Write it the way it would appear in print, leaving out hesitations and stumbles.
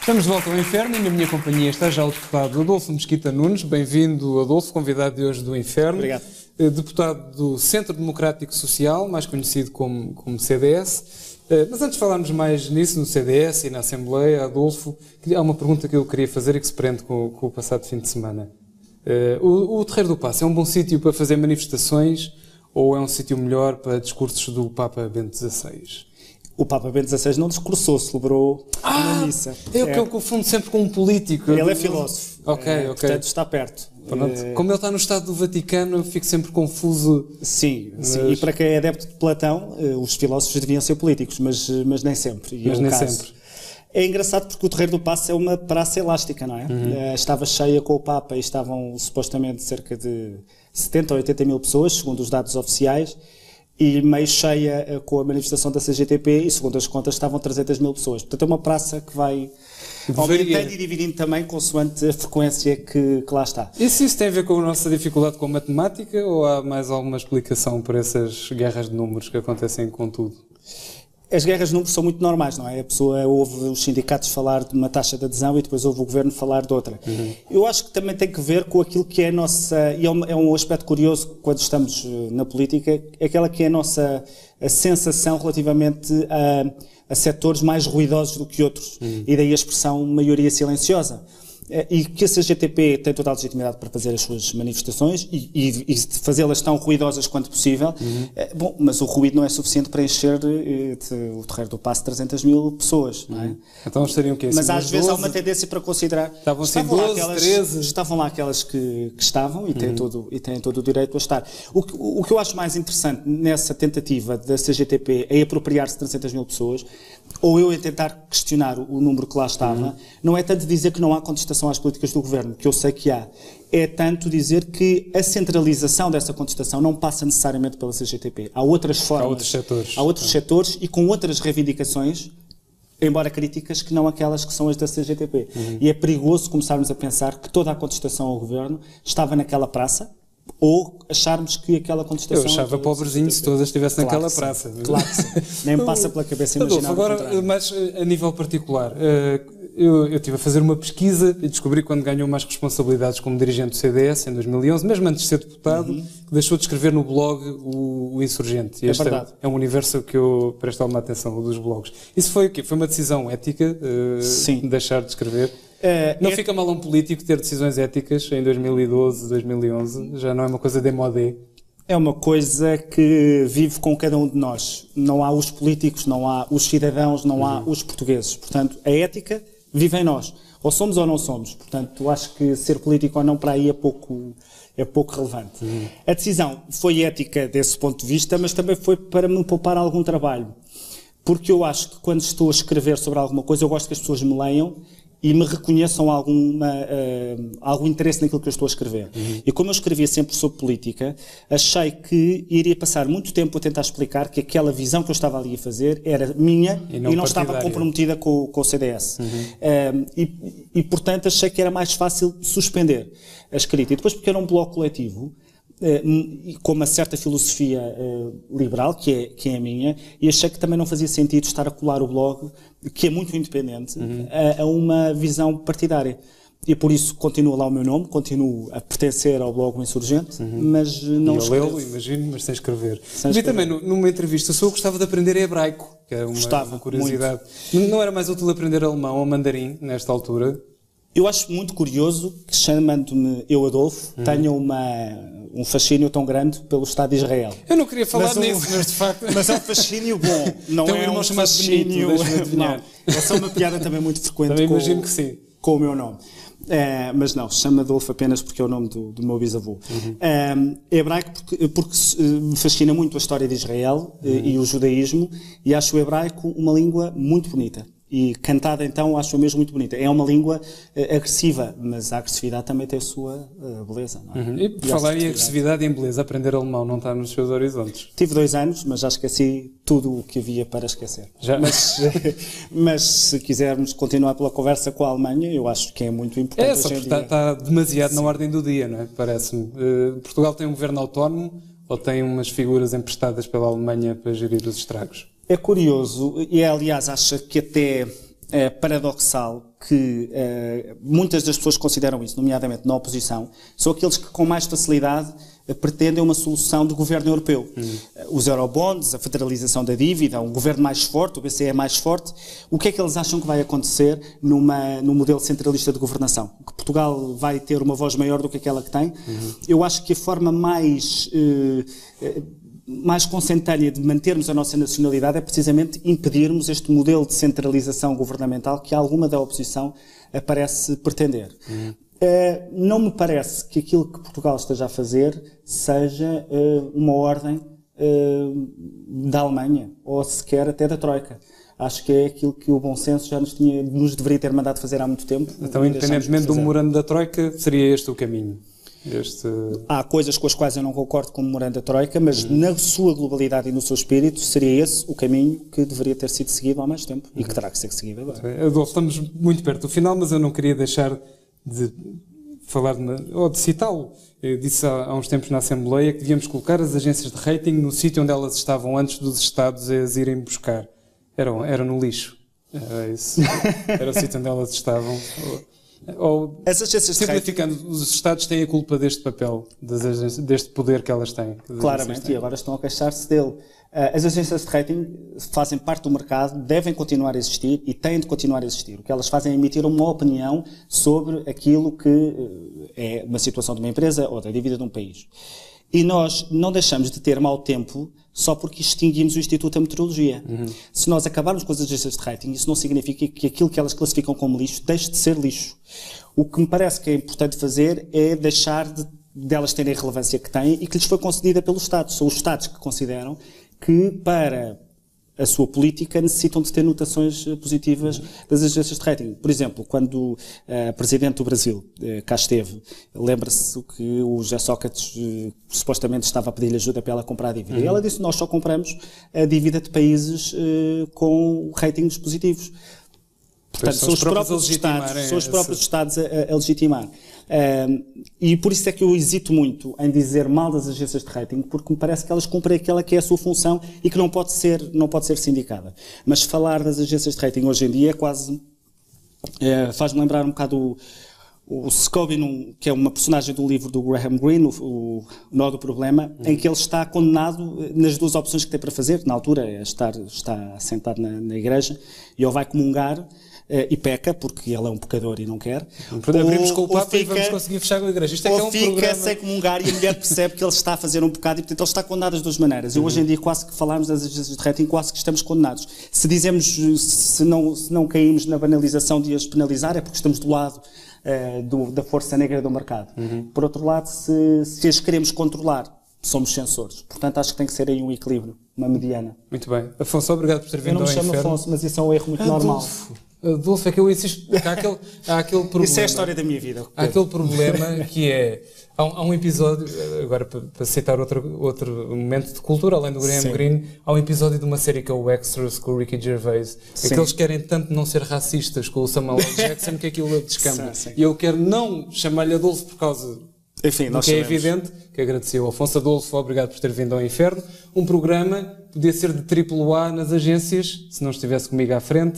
Estamos de volta ao Inferno e na minha companhia está já o deputado Adolfo Mesquita Nunes. Bem-vindo, Adolfo, convidado de hoje do Inferno. Obrigado. Deputado do Centro Democrático Social, mais conhecido como CDS. Mas antes de falarmos mais nisso, no CDS e na Assembleia, Adolfo, há uma pergunta que eu queria fazer e que se prende com o passado fim de semana. O Terreiro do Paço é um bom sítio para fazer manifestações ou é um sítio melhor para discursos do Papa Bento XVI? O Papa Bento XVI não discursou, celebrou uma missa. É o que eu confundo sempre com um político. Ele é filósofo. Ok. Portanto, está perto. Como ele está no Estado do Vaticano, eu fico sempre confuso. Sim. E para quem é adepto de Platão, os filósofos deviam ser políticos, mas nem sempre. Mas nem sempre. É engraçado porque o Terreiro do Paço é uma praça elástica, não é? Estava cheia com o Papa e estavam supostamente cerca de 70 ou 80 mil pessoas, segundo os dados oficiais, e meio cheia com a manifestação da CGTP e, segundo as contas, estavam 300 mil pessoas. Portanto, é uma praça que vai aumentando e dividindo também consoante a frequência que lá está. E se isso tem a ver com a nossa dificuldade com a matemática ou há mais alguma explicação para essas guerras de números que acontecem com tudo? As guerras de números são muito normais, não é? A pessoa ouve os sindicatos falar de uma taxa de adesão e depois ouve o governo falar de outra. Eu acho que também tem que ver com aquilo que é a nossa... E é um aspecto curioso quando estamos na política, é aquela que é a sensação relativamente a setores mais ruidosos do que outros. E daí a expressão maioria silenciosa. E que a CGTP tem toda a legitimidade para fazer as suas manifestações e fazê-las tão ruidosas quanto possível. Bom, mas o ruído não é suficiente para encher o Terreiro do Paço 300 mil pessoas, não é? Então estariam o quê? Mas às vezes há uma tendência para considerar... Estavam lá aquelas que estavam e têm todo o direito a estar. O que eu acho mais interessante nessa tentativa da CGTP é apropriar-se de 300 mil pessoas, ou eu em tentar questionar o número que lá estava, não é tanto dizer que não há contestação às políticas do governo, que eu sei que há, é tanto dizer que a centralização dessa contestação não passa necessariamente pela CGTP. Há outras formas, há outros setores e com outras reivindicações, embora críticas, que não aquelas que são as da CGTP. E é perigoso começarmos a pensar que toda a contestação ao governo estava naquela praça, ou acharmos que aquela contestação... Eu achava pobrezinho se todas estivessem naquela praça. Claro que sim. Nem me passa pela cabeça imaginar o contrário. Agora, mas a nível particular, eu estive a fazer uma pesquisa e descobri quando ganhou mais responsabilidades como dirigente do CDS em 2011, mesmo antes de ser deputado, que deixou de escrever no blog o Insurgente. E este é um universo que eu presto alguma atenção, o dos blogs. Isso foi o quê? Foi uma decisão ética? Sim. Deixar de escrever? Não fica mal a um político ter decisões éticas em 2012, 2011? Já não é uma coisa démodé? É uma coisa que vive com cada um de nós. Não há os políticos, não há os cidadãos, não há os portugueses. Portanto, a ética vive em nós. Ou somos ou não somos. Portanto, acho que ser político ou não para aí é pouco relevante. A decisão foi ética desse ponto de vista, mas também foi para me poupar algum trabalho. Porque eu acho que quando estou a escrever sobre alguma coisa, eu gosto que as pessoas me leiam e me reconheçam algum interesse naquilo que eu estou a escrever. E como eu escrevia sempre sobre política, achei que iria passar muito tempo a tentar explicar que aquela visão que eu estava ali a fazer era minha e não estava comprometida com o CDS. Portanto, achei que era mais fácil suspender a escrita. E depois, porque era um bloco coletivo, com uma certa filosofia liberal, que é a minha, e achei que também não fazia sentido estar a colar o blog, que é muito independente, a uma visão partidária. E por isso continua lá o meu nome, continuo a pertencer ao blog Insurgente, mas não escrevo. Eu lê-lo, imagino, mas sem escrever. Vi também numa entrevista sua, gostava de aprender hebraico, que é uma curiosidade. Muito. Não era mais útil aprender alemão ou mandarim nesta altura? Eu acho muito curioso que, chamando-me eu Adolfo, tenha um fascínio tão grande pelo Estado de Israel. Eu não queria falar nisso, mas de facto... Mas é um fascínio bom, não é um fascínio... Não, essa é uma piada também muito frequente também imagino que sim. Com o meu nome. Mas não, chama Adolfo apenas porque é o nome do meu bisavô. É hebraico porque me fascina muito a história de Israel e o judaísmo, e acho o hebraico uma língua muito bonita. E cantada, então, acho mesmo muito bonita. É uma língua agressiva, mas a agressividade também tem a sua beleza. Não é? E por falar em agressividade e em beleza, aprender alemão não está nos seus horizontes? Tive 2 anos, mas já esqueci tudo o que havia para esquecer. Mas se quisermos continuar pela conversa com a Alemanha, eu acho que é muito importante hoje em dia. Está demasiado na ordem do dia, não é? Parece-me. Portugal tem um governo autónomo ou tem umas figuras emprestadas pela Alemanha para gerir os estragos? É curioso, e aliás acho que até paradoxal que muitas das pessoas consideram isso, nomeadamente na oposição, são aqueles que com mais facilidade pretendem uma solução do governo europeu. Os eurobonds, a federalização da dívida, um governo mais forte, o BCE é mais forte. O que é que eles acham que vai acontecer num modelo centralista de governação? Que Portugal vai ter uma voz maior do que aquela que tem? Eu acho que a forma mais consentânea de mantermos a nossa nacionalidade é precisamente impedirmos este modelo de centralização governamental que alguma da oposição parece pretender. Não me parece que aquilo que Portugal esteja a fazer seja uma ordem da Alemanha, ou sequer até da Troika. Acho que é aquilo que o bom senso já nos deveria ter mandado fazer há muito tempo. Então, independentemente do memorando da Troika, seria este o caminho? Há coisas com as quais eu não concordo com o memorando da Troika, mas na sua globalidade e no seu espírito seria esse o caminho que deveria ter sido seguido há mais tempo e que terá que ser seguido agora. Adolfo, estamos muito perto do final, mas eu não queria deixar de falar ou de citá-lo. Eu disse há uns tempos na Assembleia que devíamos colocar as agências de rating no sítio onde elas estavam antes dos Estados as irem buscar. Era no lixo. Era o sítio onde elas estavam. Ou, simplificando, os Estados têm a culpa deste papel, deste poder que elas têm. Claramente, e agora estão a queixar-se dele. As agências de rating fazem parte do mercado, devem continuar a existir e têm de continuar a existir. O que elas fazem é emitir uma opinião sobre aquilo que é uma situação de uma empresa ou da dívida de um país. E nós não deixamos de ter mau tempo só porque extinguimos o Instituto da Meteorologia. Se nós acabarmos com as agências de rating, isso não significa que aquilo que elas classificam como lixo deixe de ser lixo. O que me parece que é importante fazer é deixar delas terem a relevância que têm e que lhes foi concedida pelos Estados. São os Estados que consideram que, para a sua política, necessitam de ter notações positivas das agências de rating. Por exemplo, quando a Presidente do Brasil cá esteve, lembra-se que o José Sócrates supostamente estava a pedir-lhe ajuda para ela comprar a dívida. E ela disse, nós só compramos a dívida de países com ratings positivos. Portanto, são os próprios Estados a legitimar. E por isso é que eu hesito muito em dizer mal das agências de rating, porque me parece que elas cumprem aquela que é a sua função e que não pode ser sindicada. Mas falar das agências de rating hoje em dia é quase... faz-me lembrar um bocado o Scobie, que é uma personagem do livro do Graham Greene, o Nó do Problema, em que ele está condenado nas duas opções que tem para fazer, que na altura está sentado na igreja e ou vai comungar e peca, porque ele é um pecador e não quer. Abrimos com o Papa e vamos conseguir fechar a igreja. Isto é que é um fica programa... sem comungar e a mulher percebe que ele está a fazer um pecado e, portanto, ele está condenado das duas maneiras. E hoje em dia, quase que falarmos das agências de rating, quase que estamos condenados. Se dizemos, se não caímos na banalização de as penalizar, é porque estamos do lado da força negra do mercado. Por outro lado, se as queremos controlar, somos censores. Portanto, acho que tem que ser aí um equilíbrio, uma mediana. Muito bem. Afonso, obrigado por ter vindo ao Inferno. Eu não me chamo Afonso, mas isso é um erro muito normal. Adolfo, é que eu insisto, há aquele problema. Isso é a história da minha vida. Há aquele problema que é... Há um episódio, agora para citar outro momento de cultura, além do Graham Greene, há um episódio de uma série que é o Extras, com o Ricky Gervais, em que eles querem tanto não ser racistas com o Samuel L. Jackson que aquilo descamba. E eu quero não chamar-lhe Adolfo por causa... Enfim, do que é evidente, que agradeci ao Afonso. Adolfo, obrigado por ter vindo ao Inferno. Um programa podia ser de AAA nas agências, se não estivesse comigo à frente.